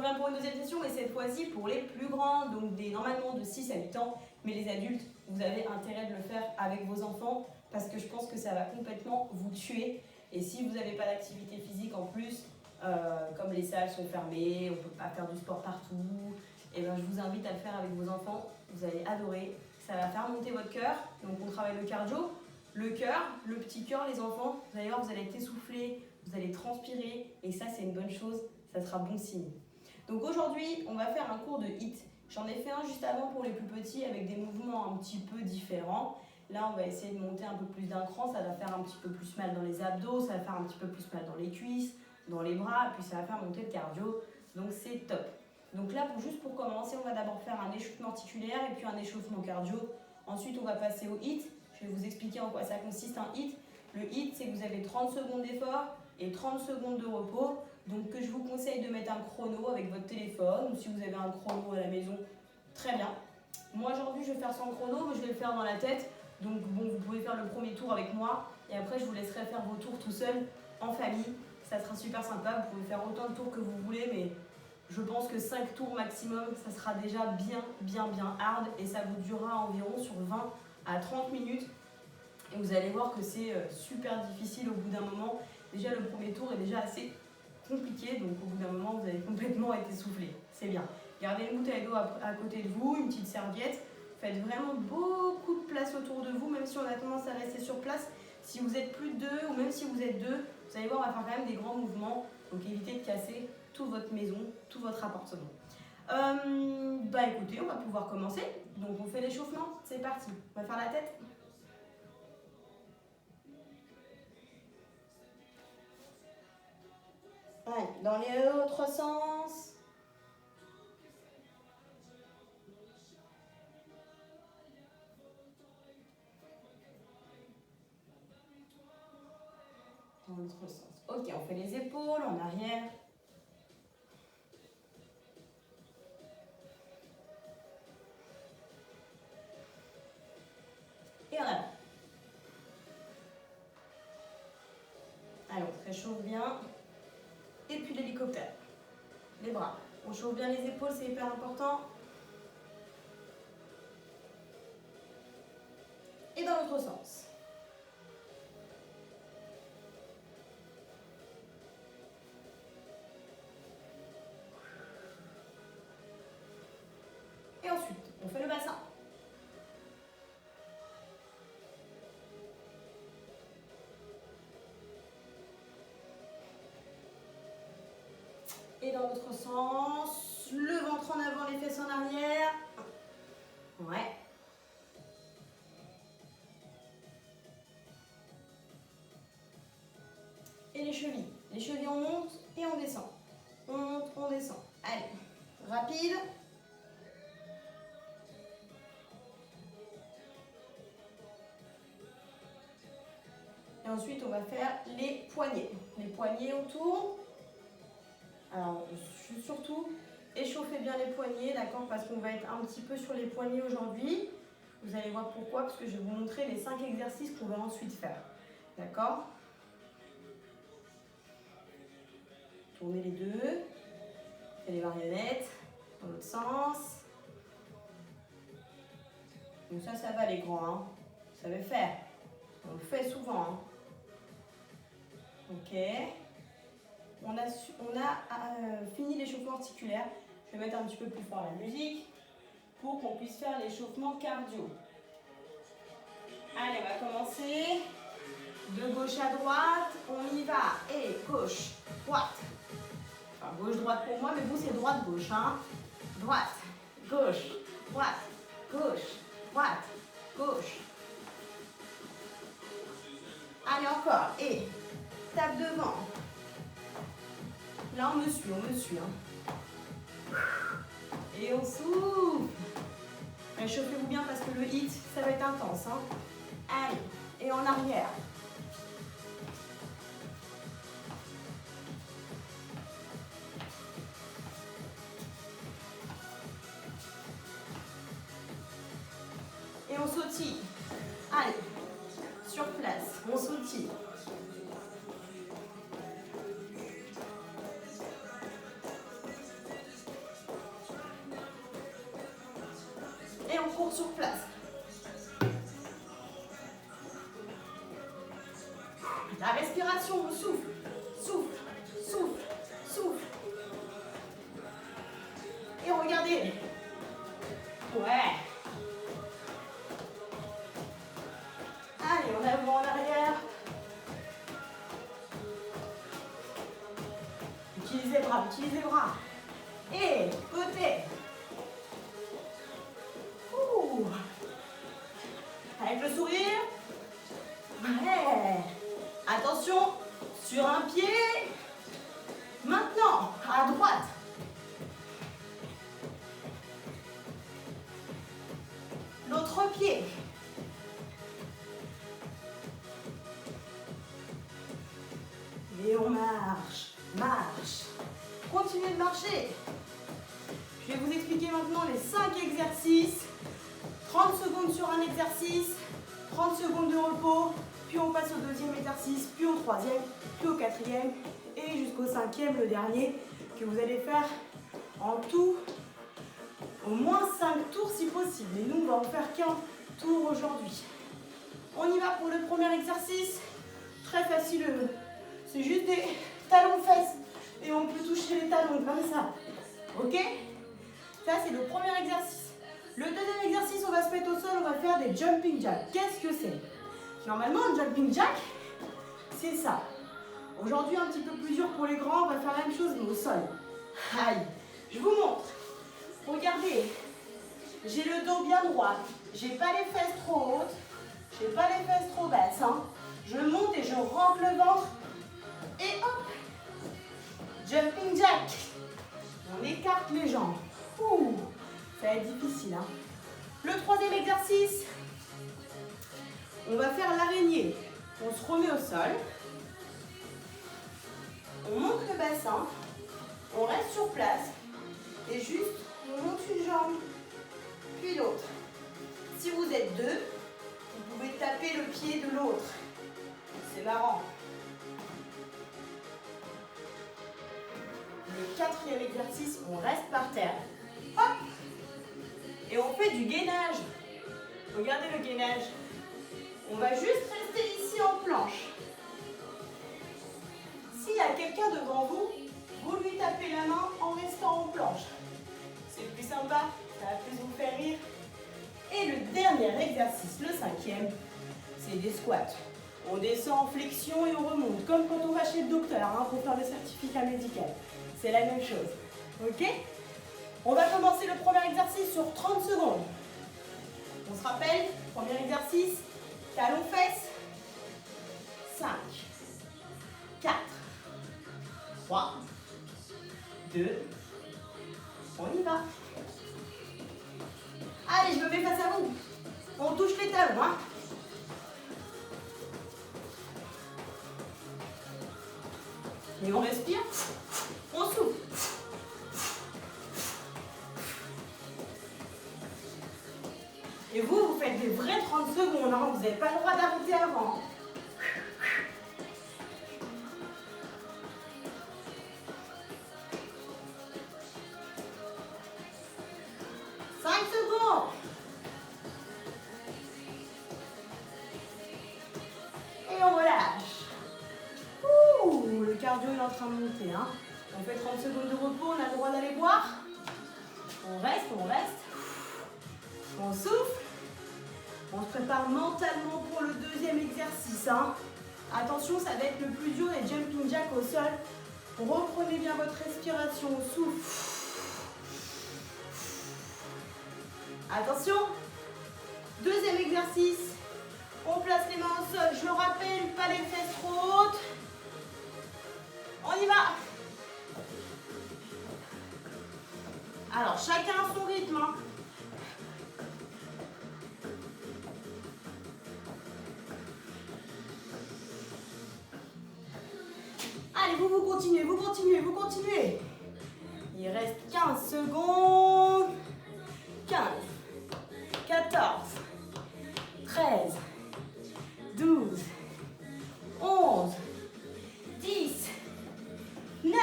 reviens pour une deuxième session, mais cette fois-ci pour les plus grands, donc normalement de 6 à 8 ans. Mais les adultes, vous avez intérêt de le faire avec vos enfants parce que je pense que ça va complètement vous tuer. Et si vous n'avez pas d'activité physique en plus, comme les salles sont fermées, on ne peut pas faire du sport partout, et ben je vous invite à le faire avec vos enfants. Vous allez adorer. Ça va faire monter votre cœur. Donc on travaille le cardio, le cœur, le petit cœur, les enfants. Vous allez voir, vous allez être essoufflés, vous allez transpirer. Et ça, c'est une bonne chose. Ça sera bon signe. Donc aujourd'hui, on va faire un cours de HIIT. J'en ai fait un juste avant pour les plus petits avec des mouvements un petit peu différents. Là, on va essayer de monter un peu plus d'un cran. Ça va faire un petit peu plus mal dans les abdos, ça va faire un petit peu plus mal dans les cuisses, dans les bras, et puis ça va faire monter le cardio. Donc c'est top. Donc là, juste pour commencer, on va d'abord faire un échauffement articulaire et puis un échauffement cardio. Ensuite, on va passer au HIIT. Je vais vous expliquer en quoi ça consiste un HIIT. Le HIIT, c'est que vous avez 30 secondes d'effort et 30 secondes de repos. Donc que je vous conseille de mettre un chrono avec votre téléphone ou si vous avez un chrono à la maison, très bien. Moi aujourd'hui, je vais faire sans chrono, mais je vais le faire dans la tête. Donc bon, vous pouvez faire le premier tour avec moi et après, je vous laisserai faire vos tours tout seul en famille. Ça sera super sympa. Vous pouvez faire autant de tours que vous voulez, mais je pense que 5 tours maximum, ça sera déjà bien hard et ça vous durera environ sur 20 à 30 minutes. Et vous allez voir que c'est super difficile au bout d'un moment. Déjà, le premier tour est déjà assez compliqué, donc au bout d'un moment, vous allez complètement être essoufflé. C'est bien. Gardez une bouteille d'eau à côté de vous, une petite serviette. Faites vraiment beaucoup de place autour de vous, même si on a tendance à rester sur place. Si vous êtes plus de 2 ou même si vous êtes 2, vous allez voir, on va faire quand même des grands mouvements. Donc évitez de casser toute votre maison, tout votre appartement. Écoutez, on va pouvoir commencer. Donc on fait l'échauffement, c'est parti. On va faire la tête. Allez, dans les autres sens. Dans l'autre sens. Ok, on fait les épaules en arrière. Et en avant. Allez, on se réchauffe bien. Et puis l'hélicoptère. Les bras. On chauffe bien les épaules, c'est hyper important. Et dans l'autre sens. Et ensuite, on fait le bassin. Et dans l'autre sens, le ventre en avant, les fesses en arrière. Ouais. Et les chevilles. Les chevilles, on monte et on descend. On monte, on descend. Allez, rapide. Et ensuite, on va faire les poignets. Les poignets autour. Alors, surtout, échauffez bien les poignets, d'accord? Parce qu'on va être un petit peu sur les poignets aujourd'hui. Vous allez voir pourquoi, parce que je vais vous montrer les 5 exercices qu'on va ensuite faire. D'accord? Tournez les deux. Faites les marionnettes. Dans l'autre sens. Donc ça va les grands. Hein. Vous savez faire. On le fait souvent. Hein. Ok. On a fini l'échauffement articulaire. Je vais mettre un petit peu plus fort la musique pour qu'on puisse faire l'échauffement cardio. Allez, on va commencer. De gauche à droite, on y va. Et gauche, droite. Enfin, gauche-droite pour moi, mais vous, c'est droite-gauche. Hein. Droite, gauche, droite, gauche, droite, gauche. Allez, encore. Et tape devant. Là, on me suit. Hein. Et on souffle. Réchauffez-vous bien parce que le HIIT, ça va être intense. Hein. Allez, et en arrière. Et on sautille. Allez, sur place, on sautille. court sur place. La respiration, on souffle, souffle, souffle, souffle. Et regardez. Ouais. Allez, en avant, en arrière. Utilisez les bras, utilisez les bras. Et côté. Ouh. Avec le sourire. Ouais. Attention, sur un pied. Maintenant, à droite. L'autre pied. Et on marche, marche. Continuez de marcher. Je vais vous expliquer maintenant les 5 exercices. 30 secondes sur un exercice, 30 secondes de repos, puis on passe au deuxième exercice, puis au troisième, puis au quatrième, et jusqu'au cinquième, le dernier, que vous allez faire en tout au moins 5 tours si possible. Et nous, on va en faire qu'un tour aujourd'hui. On y va pour le premier exercice. Très facile. C'est juste des talons-fesses. Et on peut toucher les talons comme ça. Ok? Ça, c'est le premier exercice. Le deuxième exercice, on va se mettre au sol, on va faire des jumping jacks. Qu'est-ce que c'est? Normalement, un jumping jack, c'est ça. Aujourd'hui, un petit peu plus dur pour les grands, on va faire la même chose, mais au sol. Aïe. Je vous montre. Regardez. J'ai le dos bien droit. J'ai pas les fesses trop hautes. J'ai pas les fesses trop basses. Hein. Je monte et je rentre le ventre. Et hop. Jumping jack. On écarte les jambes. Ouh. Ça va être difficile. Hein. Le troisième exercice, on va faire l'araignée. On se remet au sol. On monte le bassin. On reste sur place. Et juste, on monte une jambe, puis l'autre. Si vous êtes deux, vous pouvez taper le pied de l'autre. C'est marrant. Le quatrième exercice, on reste par terre. Hop! Et on fait du gainage. Regardez le gainage. On va juste rester ici en planche. S'il y a quelqu'un devant vous, vous lui tapez la main en restant en planche. C'est plus sympa, ça va plus vous faire rire. Et le dernier exercice, le cinquième, c'est des squats. On descend en flexion et on remonte, comme quand on va chez le docteur hein, pour faire le certificat médical. C'est la même chose. Ok? On va commencer le premier exercice sur 30 secondes. On se rappelle, premier exercice, talons-fesses. 5, 4, 3, 2, on y va. Allez, je me mets face à vous. On touche les talons. Hein. Et on respire. On souffle. Et vous faites des vrais 30 secondes. Hein. Vous n'avez pas le droit d'arrêter avant. 5 secondes. Et on relâche. Ouh, le cardio est en train de monter. Hein. On fait 30 secondes de repos, on a le droit d'aller boire. On reste, on reste. On souffle. On se prépare mentalement pour le deuxième exercice. Hein. Attention, ça va être le plus dur, les jumping jacks au sol. Reprenez bien votre respiration, souffle. Attention. Deuxième exercice. On place les mains au sol. Je le rappelle, pas les fesses trop hautes. On y va. Alors, chacun à son rythme. Hein. Allez, vous continuez, vous continuez, vous continuez. Il reste 15 secondes. 15, 14, 13, 12, 11, 10, 9,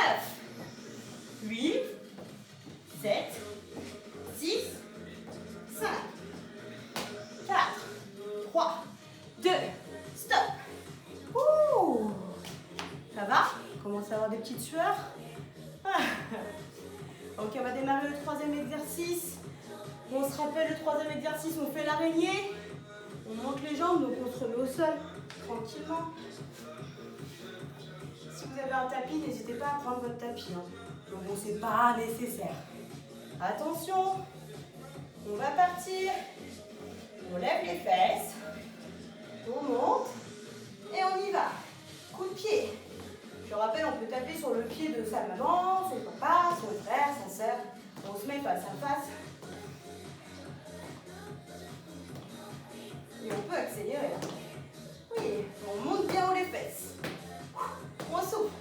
8, 7, 6, 5, petite sueur. Ah. Ok, on va démarrer le troisième exercice. On se rappelle le troisième exercice, on fait l'araignée. On monte les jambes, donc on se remet au sol tranquillement. Si vous avez un tapis, n'hésitez pas à prendre votre tapis. Hein. Donc bon, c'est pas nécessaire. Attention, on va partir. On lève les fesses. On monte et on y va. Coup de pied. Je rappelle, on peut taper sur le pied de sa maman, son papa, son frère, sa soeur. On se met face à face. Et on peut accélérer. Oui, on monte bien haut les fesses. On souffle.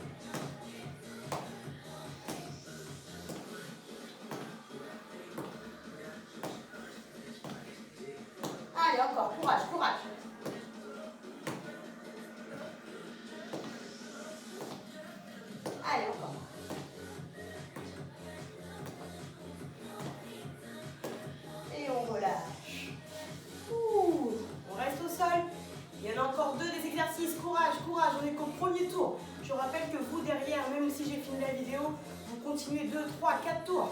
Allez, encore, courage, courage. Allez, encore. Et on relâche. Ouh, on reste au sol. Il y en a encore 2 des exercices. Courage, courage, on est qu'au premier tour. Je rappelle que vous, derrière, même si j'ai fini la vidéo, vous continuez 2, 3, 4 tours.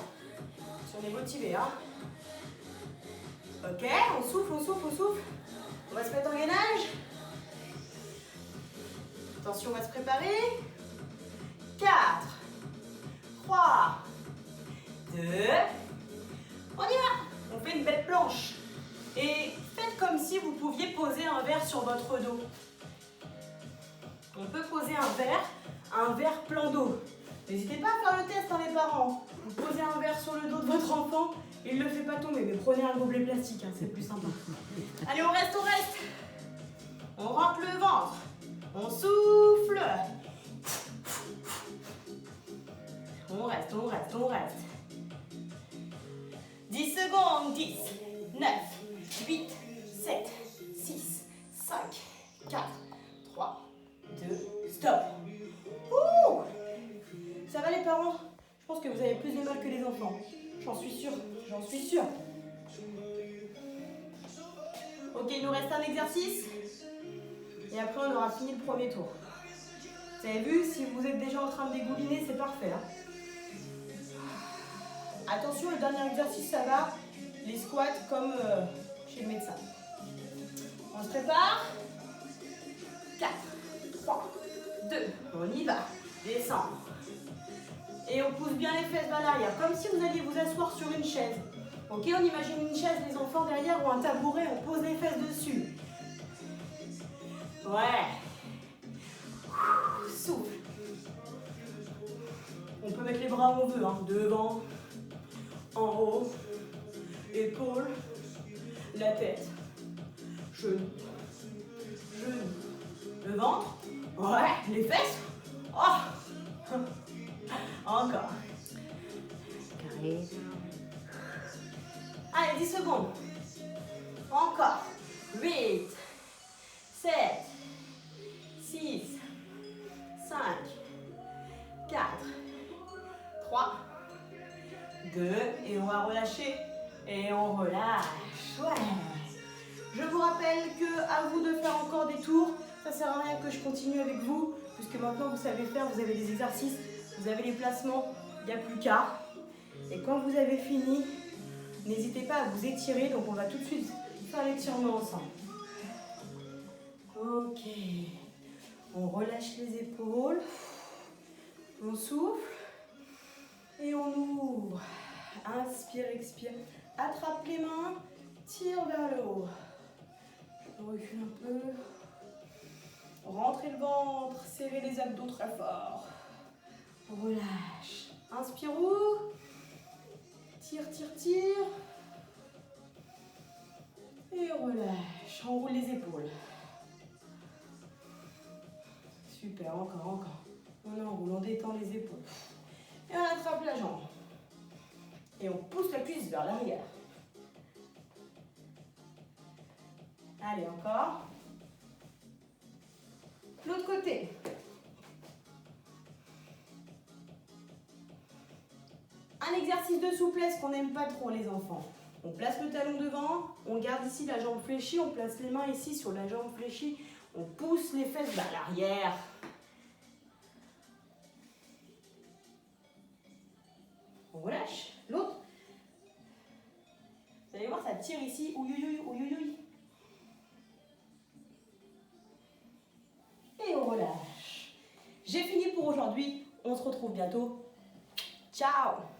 Si on est motivé, hein. Ok, on souffle, on souffle, on souffle. On va se mettre en gainage. Attention, on va se préparer. 4, 3, 2, on y va. On fait une belle planche. Et faites comme si vous pouviez poser un verre sur votre dos. On peut poser un verre plein d'eau. N'hésitez pas à faire le test, hein, les parents. Vous posez un verre sur le dos de votre enfant, il ne le fait pas tomber, mais prenez un gobelet plastique, hein, c'est plus sympa. Allez, on reste, on reste. On rentre le ventre. On souffle. On reste, on reste, on reste. 10 secondes, 10, 9, 8, 7, 6, 5, 4, 3, 2, stop. Ouh! Ça va les parents? Je pense que vous avez plus de mal que les enfants. J'en suis sûre, j'en suis sûre. Ok, il nous reste un exercice. Et après, on aura fini le premier tour. Vous avez vu, si vous êtes déjà en train de dégouliner, c'est parfait. Hein. Attention, le dernier exercice, ça va. Les squats comme chez le médecin. On se prépare. 4, 3, 2, on y va. Descendre. Et on pousse bien les fesses vers l'arrière, comme si vous alliez vous asseoir sur une chaise. Ok, on imagine une chaise, les enfants derrière, ou un tabouret, on pose les fesses dessus. Ouais. Souffle. On peut mettre les bras où on veut, hein. Devant, en haut, épaules, la tête, genoux, genoux, le ventre, ouais, les fesses, oh. Encore. Carré. Allez, 10 secondes. Encore. 8, 7, 6, 5, 4, 3, 2, et on va relâcher. Et on relâche. Ouais. Je vous rappelle que à vous de faire encore des tours. Ça sert à rien que je continue avec vous, puisque maintenant vous savez faire, vous avez des exercices, vous avez les placements, il n'y a plus qu'à. Et quand vous avez fini, n'hésitez pas à vous étirer, donc on va tout de suite faire l'étirement ensemble. Ok, on relâche les épaules, on souffle et on ouvre. Inspire, expire, attrape les mains, tire vers le haut. Je recule un peu. Rentrez le ventre, serrez les abdos très fort. Relâche. Inspire, ouvre. Tire, tire, tire. Et relâche. Enroule les épaules. Super, encore, encore. On enroule, on détend les épaules. Et on attrape la jambe. Et on pousse la cuisse vers l'arrière. Allez, encore. L'autre côté. Un exercice de souplesse qu'on n'aime pas trop les enfants. On place le talon devant, on garde ici la jambe fléchie, on place les mains ici sur la jambe fléchie, on pousse les fesses vers l'arrière. ça tire ici. Ouïouïouï, ouïouïouï. Et on relâche. J'ai fini pour aujourd'hui. On se retrouve bientôt. Ciao!